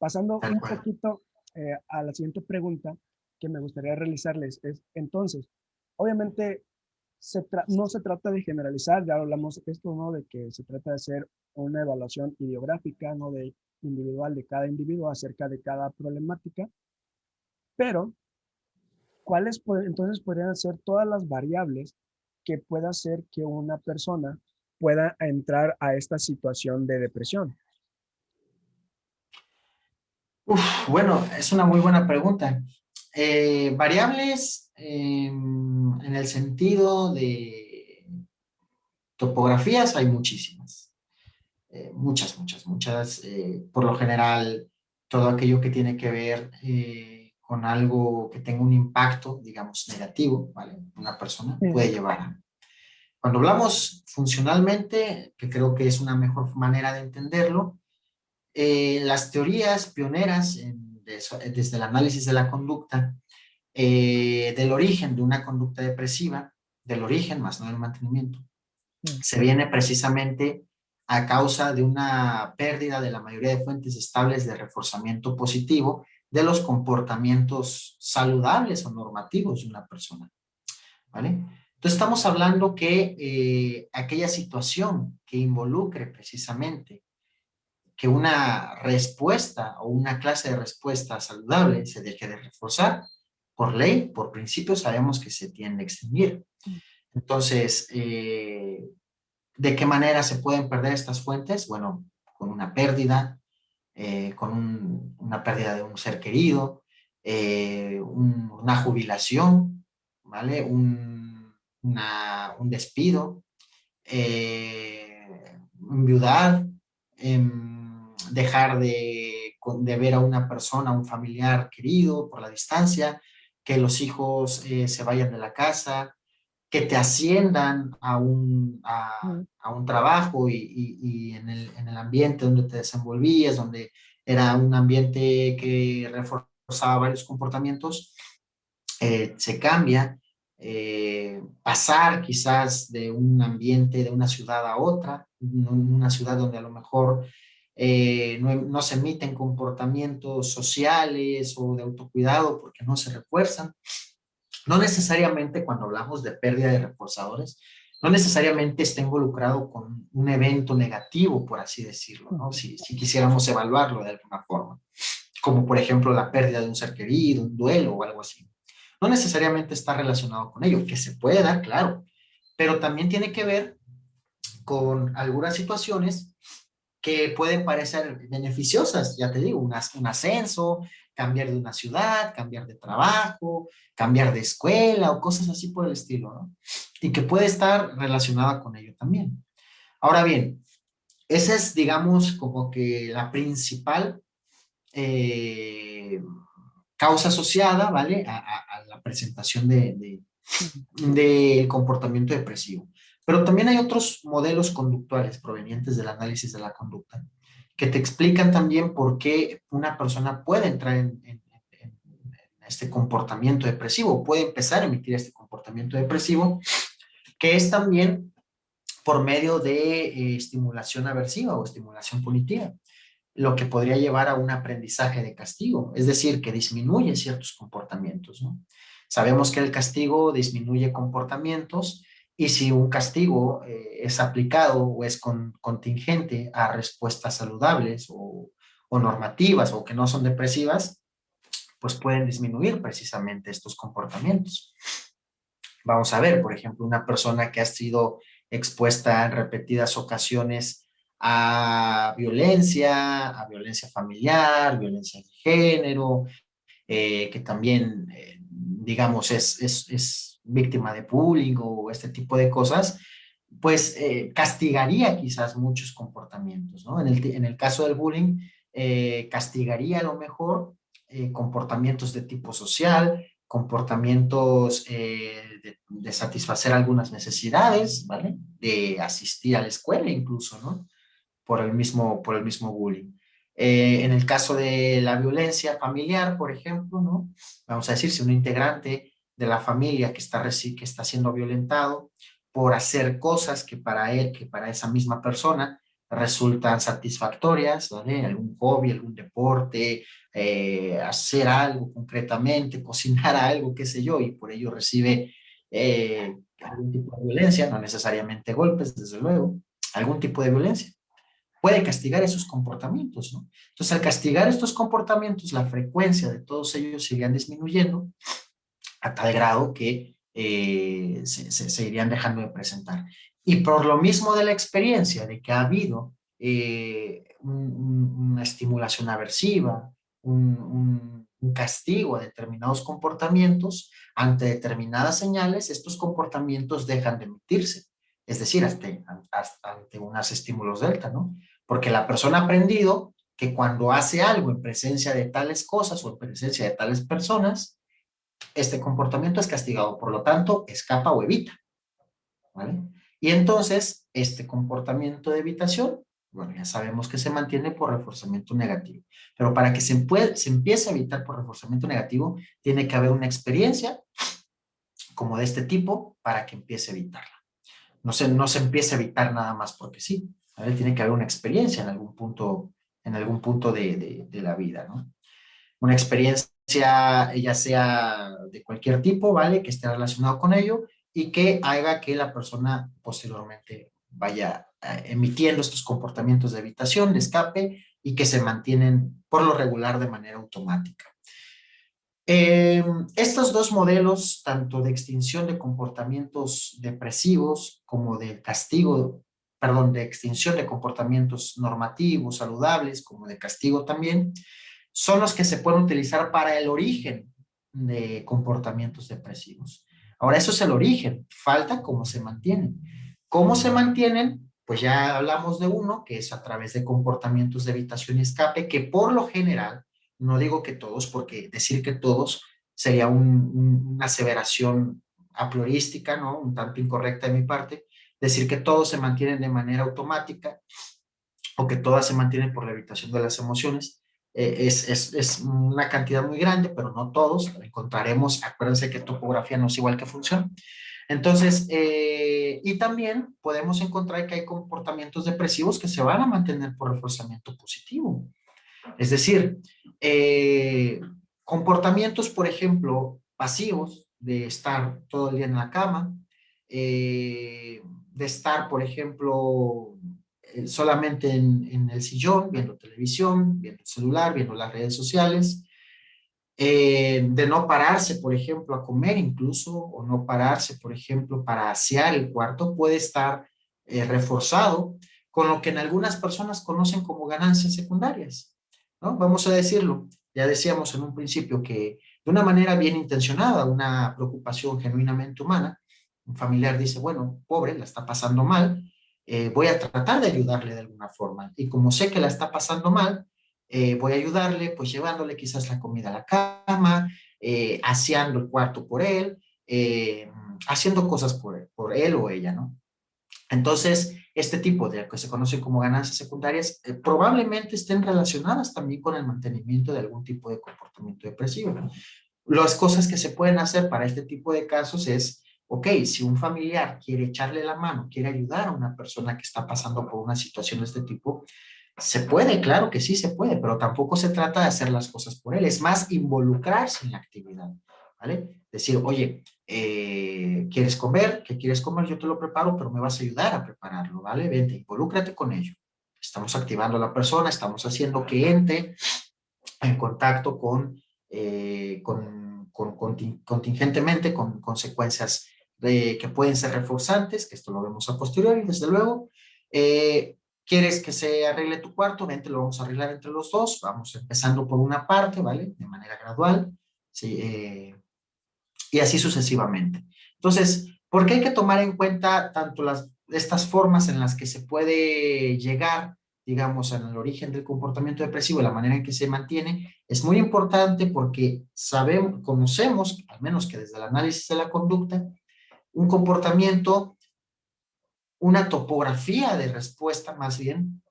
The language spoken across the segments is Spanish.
Pasando tal un cual. poquito a la siguiente pregunta que me gustaría realizarles es, entonces, obviamente no se trata de generalizar, ya hablamos de esto, ¿no? De que se trata de hacer una evaluación ideográfica, ¿no? De individual de cada individuo acerca de cada problemática, pero entonces podrían ser todas las variables que pueda hacer que una persona pueda entrar a esta situación de depresión? Bueno, es una muy buena pregunta. Variables en el sentido de topografías hay muchísimas. Muchas. Por lo general, todo aquello que tiene que ver con algo que tenga un impacto, digamos, negativo, ¿vale? Una persona puede llevar a... Cuando hablamos funcionalmente, que creo que es una mejor manera de entenderlo, las teorías pioneras desde el análisis de la conducta, del origen de una conducta depresiva, del origen más no del mantenimiento, se viene precisamente a causa de una pérdida de la mayoría de fuentes estables de reforzamiento positivo de los comportamientos saludables o normativos de una persona, ¿vale? Entonces estamos hablando que aquella situación que involucre precisamente que una respuesta o una clase de respuesta saludable se deje de reforzar, por ley, por principio, sabemos que se tiende a extinguir. Entonces, ¿de qué manera se pueden perder estas fuentes? Bueno, con una pérdida, una pérdida de un ser querido, una jubilación, ¿vale? Un despido, enviudar, dejar de ver a una persona, a un familiar querido por la distancia, que los hijos se vayan de la casa, que te asciendan a un trabajo y en el ambiente donde te desenvolvías, donde era un ambiente que reforzaba varios comportamientos, se cambia, pasar quizás de un ambiente, de una ciudad a otra, una ciudad donde a lo mejor no se emiten comportamientos sociales o de autocuidado porque no se refuerzan. No necesariamente cuando hablamos de pérdida de reforzadores, no necesariamente está involucrado con un evento negativo, por así decirlo, ¿no? Si quisiéramos evaluarlo de alguna forma, como por ejemplo la pérdida de un ser querido, un duelo o algo así. No necesariamente está relacionado con ello, que se puede dar, claro, pero también tiene que ver con algunas situaciones que pueden parecer beneficiosas, ya te digo, un ascenso, cambiar de una ciudad, cambiar de trabajo, cambiar de escuela o cosas así por el estilo, ¿no? Y que puede estar relacionada con ello también. Ahora bien, esa es, digamos, como que la principal causa asociada, ¿vale? A la presentación del comportamiento depresivo. Pero también hay otros modelos conductuales provenientes del análisis de la conducta que te explican también por qué una persona puede entrar en este comportamiento depresivo, puede empezar a emitir este comportamiento depresivo, que es también por medio de estimulación aversiva o estimulación punitiva, lo que podría llevar a un aprendizaje de castigo, es decir, que disminuye ciertos comportamientos, ¿no? Sabemos que el castigo disminuye comportamientos y si un castigo es aplicado o es contingente a respuestas saludables o normativas o que no son depresivas, pues pueden disminuir precisamente estos comportamientos. Vamos a ver, por ejemplo, una persona que ha sido expuesta en repetidas ocasiones a violencia familiar, violencia de género, que también, digamos, es víctima de bullying o este tipo de cosas, pues castigaría quizás muchos comportamientos, ¿no? En el caso del bullying, castigaría a lo mejor comportamientos de tipo social, comportamientos de satisfacer algunas necesidades, ¿vale? De asistir a la escuela incluso, ¿no? Por el mismo bullying. En el caso de la violencia familiar, por ejemplo, ¿no? Vamos a decir, si un integrante de la familia que está siendo violentado por hacer cosas que para él, que para esa misma persona, resultan satisfactorias, ¿vale? Algún hobby, algún deporte, hacer algo concretamente, cocinar algo, qué sé yo, y por ello recibe algún tipo de violencia, no necesariamente golpes, desde luego, algún tipo de violencia. Puede castigar esos comportamientos, ¿no? Entonces, al castigar estos comportamientos, la frecuencia de todos ellos irían disminuyendo a tal grado que se irían dejando de presentar. Y por lo mismo de la experiencia de que ha habido una estimulación aversiva, un castigo a determinados comportamientos, ante determinadas señales, estos comportamientos dejan de emitirse. Es decir, ante unos estímulos delta, ¿no? Porque la persona ha aprendido que cuando hace algo en presencia de tales cosas o en presencia de tales personas, este comportamiento es castigado, por lo tanto, escapa o evita, ¿vale? Y entonces, este comportamiento de evitación, bueno, ya sabemos que se mantiene por reforzamiento negativo, pero para que se empiece a evitar por reforzamiento negativo, tiene que haber una experiencia como de este tipo para que empiece a evitarla. No se empiece a evitar nada más porque sí, ¿vale? Tiene que haber una experiencia en algún punto de la vida, ¿no? Una experiencia ya sea de cualquier tipo, ¿vale? Que esté relacionado con ello y que haga que la persona posteriormente vaya emitiendo estos comportamientos de evitación, de escape y que se mantienen por lo regular de manera automática. Estos dos modelos, tanto de extinción de comportamientos depresivos como de castigo, perdón, de extinción de comportamientos normativos, saludables, como de castigo también, son los que se pueden utilizar para el origen de comportamientos depresivos. Ahora, eso es el origen, falta cómo se mantienen. ¿Cómo se mantienen? Pues ya hablamos de uno, que es a través de comportamientos de evitación y escape, que por lo general, no digo que todos, porque decir que todos sería una aseveración a priorística, ¿no? Un tanto incorrecta de mi parte, decir que todos se mantienen de manera automática o que todas se mantienen por la evitación de las emociones. Es una cantidad muy grande, pero no todos. Encontraremos, acuérdense que topografía no es igual que función. Entonces, y también podemos encontrar que hay comportamientos depresivos que se van a mantener por reforzamiento positivo. Es decir, comportamientos, por ejemplo, pasivos, de estar todo el día en la cama, de estar, por ejemplo, solamente en el sillón, viendo televisión, viendo el celular, viendo las redes sociales, de no pararse, por ejemplo, a comer incluso, o no pararse, por ejemplo, para asear el cuarto, puede estar reforzado con lo que en algunas personas conocen como ganancias secundarias, ¿no? Vamos a decirlo, ya decíamos en un principio que de una manera bien intencionada, una preocupación genuinamente humana, un familiar dice, bueno, pobre, la está pasando mal, voy a tratar de ayudarle de alguna forma, y como sé que la está pasando mal, voy a ayudarle, pues llevándole quizás la comida a la cama, aseando el cuarto por él, haciendo cosas por él o ella, ¿no? Entonces, este tipo de que se conocen como ganancias secundarias probablemente estén relacionadas también con el mantenimiento de algún tipo de comportamiento depresivo. Las cosas que se pueden hacer para este tipo de casos es, ok, si un familiar quiere echarle la mano, quiere ayudar a una persona que está pasando por una situación de este tipo, se puede, claro que sí se puede, pero tampoco se trata de hacer las cosas por él, es más involucrarse en la actividad, ¿vale? Decir, oye, ¿quieres comer? ¿Qué quieres comer? Yo te lo preparo, pero me vas a ayudar a prepararlo, ¿vale? Vente, involúcrate con ello. Estamos activando a la persona, estamos haciendo que entre en contacto contingentemente con consecuencias que pueden ser reforzantes, que esto lo vemos a posteriori, desde luego. ¿Quieres que se arregle tu cuarto? Vente, lo vamos a arreglar entre los dos. Vamos empezando por una parte, ¿vale? De manera gradual, ¿sí? Y así sucesivamente. Entonces, ¿por qué hay que tomar en cuenta tanto estas formas en las que se puede llegar, digamos, al origen del comportamiento depresivo y la manera en que se mantiene? Es muy importante porque conocemos, al menos que desde el análisis de la conducta, un comportamiento, una topografía de respuesta más bien,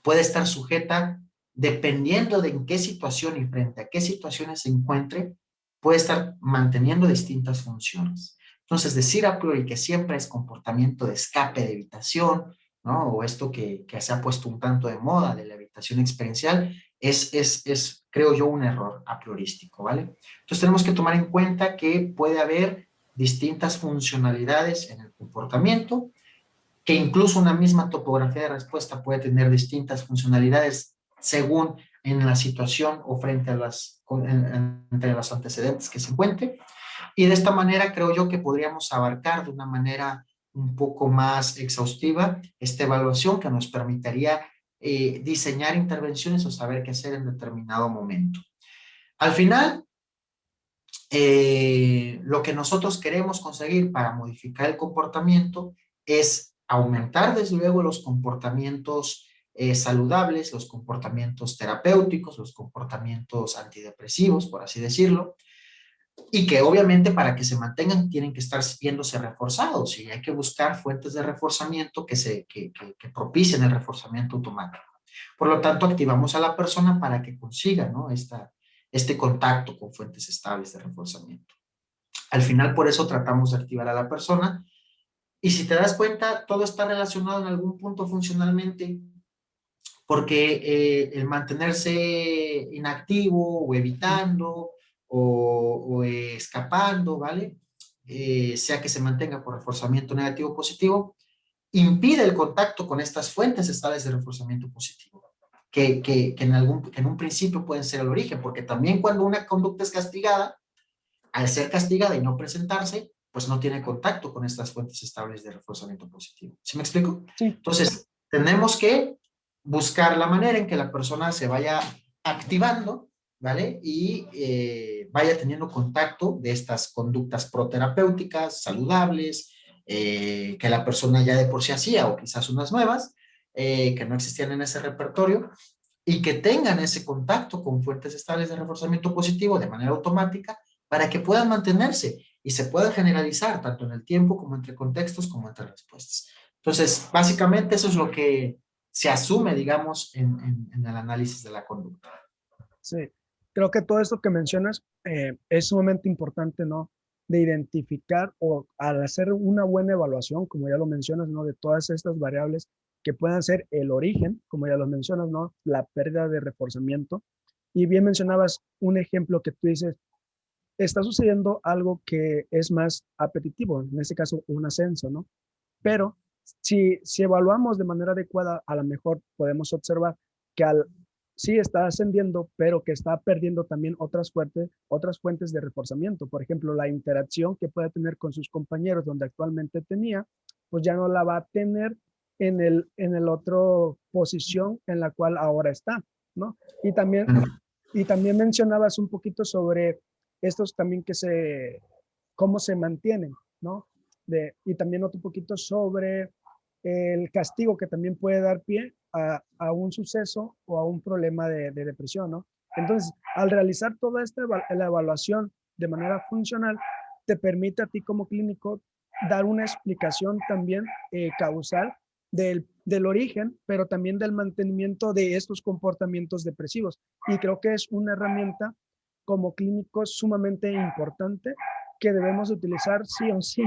puede estar sujeta, dependiendo de en qué situación y frente a qué situaciones se encuentre, puede estar manteniendo distintas funciones. Entonces, decir a priori que siempre es comportamiento de escape, de evitación, ¿no? O esto que se ha puesto un tanto de moda de la evitación experiencial, creo yo, un error a priorístico, ¿vale? Entonces tenemos que tomar en cuenta que puede haber distintas funcionalidades en el comportamiento, que incluso una misma topografía de respuesta puede tener distintas funcionalidades según en la situación o frente a entre los antecedentes que se encuentre. Y de esta manera creo yo que podríamos abarcar de una manera un poco más exhaustiva esta evaluación que nos permitiría diseñar intervenciones o saber qué hacer en determinado momento. Al final, lo que nosotros queremos conseguir para modificar el comportamiento es aumentar desde luego los comportamientos saludables, los comportamientos terapéuticos, los comportamientos antidepresivos, por así decirlo, y que obviamente para que se mantengan tienen que estar viéndose reforzados y hay que buscar fuentes de reforzamiento que propicien el reforzamiento automático. Por lo tanto, activamos a la persona para que consiga, ¿no? este contacto con fuentes estables de reforzamiento. Al final, por eso tratamos de activar a la persona y si te das cuenta, todo está relacionado en algún punto funcionalmente porque el mantenerse inactivo o evitando o escapando, ¿vale? Sea que se mantenga por reforzamiento negativo o positivo, impide el contacto con estas fuentes estables de reforzamiento positivo, que en un principio pueden ser el origen, porque también cuando una conducta es castigada, al ser castigada y no presentarse, pues no tiene contacto con estas fuentes estables de reforzamiento positivo. ¿Sí me explico? Sí, Entonces, tenemos que buscar la manera en que la persona se vaya activando, ¿vale? Y vaya teniendo contacto de estas conductas proterapéuticas, saludables, que la persona ya de por sí hacía, o quizás unas nuevas, que no existían en ese repertorio, y que tengan ese contacto con fuentes estables de reforzamiento positivo de manera automática para que puedan mantenerse y se puedan generalizar tanto en el tiempo como entre contextos como entre respuestas. Entonces, básicamente eso es lo que se asume, digamos, en el análisis de la conducta. sí. Creo que todo esto que mencionas es sumamente importante, ¿no? De identificar o al hacer una buena evaluación, como ya lo mencionas, ¿no? De todas estas variables que puedan ser el origen, como ya lo mencionas, ¿no? La pérdida de reforzamiento. Y bien mencionabas un ejemplo que tú dices, está sucediendo algo que es más apetitivo, en este caso un ascenso, ¿no? Pero si evaluamos de manera adecuada, a lo mejor podemos observar que sí está ascendiendo, pero que está perdiendo también otras fuentes de reforzamiento. Por ejemplo, la interacción que puede tener con sus compañeros donde actualmente tenía, pues ya no la va a tener en el otro posición en la cual ahora está, ¿no? Y también mencionabas un poquito sobre estos también cómo se mantienen, ¿no? Y también otro poquito sobre el castigo que también puede dar pie a un suceso o a un problema de depresión, ¿no? Entonces, al realizar toda la evaluación de manera funcional, te permite a ti como clínico dar una explicación también causal del origen, pero también del mantenimiento de estos comportamientos depresivos. Y creo que es una herramienta como clínico sumamente importante que debemos utilizar sí o sí